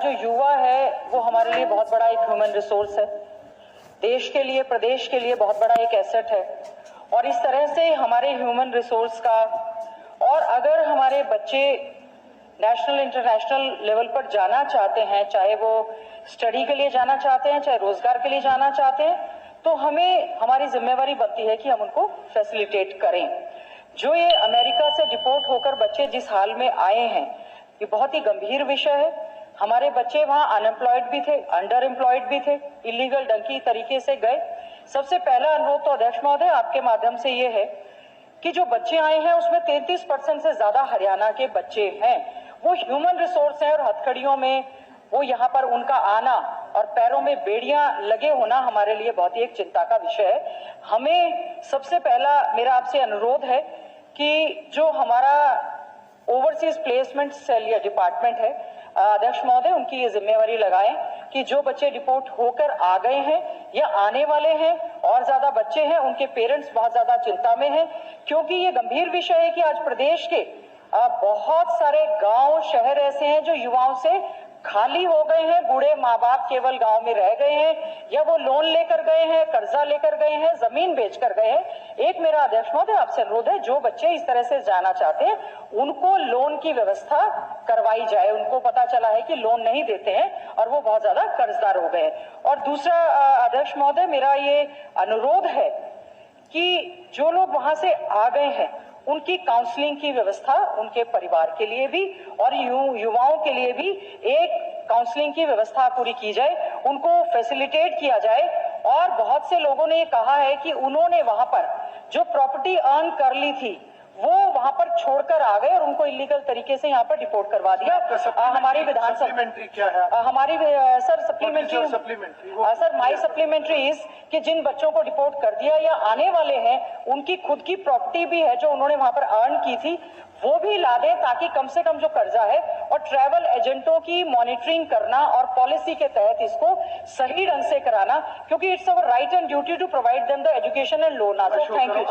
जो युवा है वो हमारे लिए बहुत बड़ा एक ह्यूमन रिसोर्स है, देश के लिए, प्रदेश के लिए बहुत बड़ा एक एसेट है। और इस तरह से हमारे ह्यूमन रिसोर्स का, और अगर हमारे बच्चे नेशनल इंटरनेशनल लेवल पर जाना चाहते हैं, चाहे वो स्टडी के लिए जाना चाहते हैं, चाहे रोजगार के लिए जाना चाहते हैं, तो हमें हमारी जिम्मेवारी बनती है कि हम उनको फैसिलिटेट करें। जो ये अमेरिका से डिपोर्ट होकर बच्चे जिस हाल में आए हैं, ये बहुत ही गंभीर विषय है। हमारे बच्चे वहां अनएम्प्लॉयड भी थे, अंडर एम्प्लॉयड भी थे, इलीगल डंकी तरीके से गए। सबसे पहला अनुरोध तो अध्यक्ष महोदय आपके माध्यम से ये है कि जो बच्चे आए हैं उसमें 33% से ज्यादा हरियाणा के बच्चे हैं। वो ह्यूमन रिसोर्स है और हथकड़ियों में वो यहाँ पर उनका आना और पैरों में बेड़ियां लगे होना हमारे लिए बहुत ही एक चिंता का विषय है। हमें सबसे पहला मेरा आपसे अनुरोध है कि जो हमारा ओवरसीज प्लेसमेंट सेल या डिपार्टमेंट है, अध्यक्ष महोदय उनकी ये जिम्मेवारी लगाएं कि जो बच्चे डिपोर्ट होकर आ गए हैं या आने वाले हैं और ज्यादा बच्चे हैं, उनके पेरेंट्स बहुत ज्यादा चिंता में हैं, क्योंकि ये गंभीर विषय है कि आज प्रदेश के बहुत सारे गांव शहर ऐसे हैं जो युवाओं से खाली हो गए हैं। बूढ़े माँ बाप केवल गांव में रह गए हैं, या वो लोन लेकर गए हैं, कर्जा लेकर गए हैं, जमीन बेचकर गए हैं। एक मेरा अध्यक्ष महोदय आपसे अनुरोध है, जो बच्चे इस तरह से जाना चाहते हैं उनको लोन की व्यवस्था करवाई जाए। उनको पता चला है कि लोन नहीं देते हैं और वो बहुत ज्यादा कर्जदार हो गए। और दूसरा अध्यक्ष महोदय मेरा ये अनुरोध है कि जो लोग वहां से आ गए हैं उनकी काउंसलिंग की व्यवस्था उनके परिवार के लिए भी और युवाओं के लिए भी एक काउंसलिंग की व्यवस्था पूरी की जाए, उनको फैसिलिटेट किया जाए। और बहुत से लोगों ने ये कहा है कि उन्होंने वहां पर जो प्रॉपर्टी अर्न कर ली थी वो वहां पर छोड़कर आ गए और उनको इलीगल तरीके से यहाँ पर डिपोर्ट करवा दिया। हमारी विधानसभा क्या है हमारी sir supplementary sir my supplementary is कि जिन बच्चों को डिपोर्ट कर दिया या आने वाले हैं उनकी खुद की प्रॉपर्टी भी है जो उन्होंने वहां पर अर्न की थी, वो भी ला दें, ताकि कम से कम जो कर्जा है, और ट्रैवल एजेंटों की मॉनिटरिंग करना और पॉलिसी के तहत इसको सही ढंग से कराना, क्योंकि it's our right and duty to provide them the education and loan. Thank you.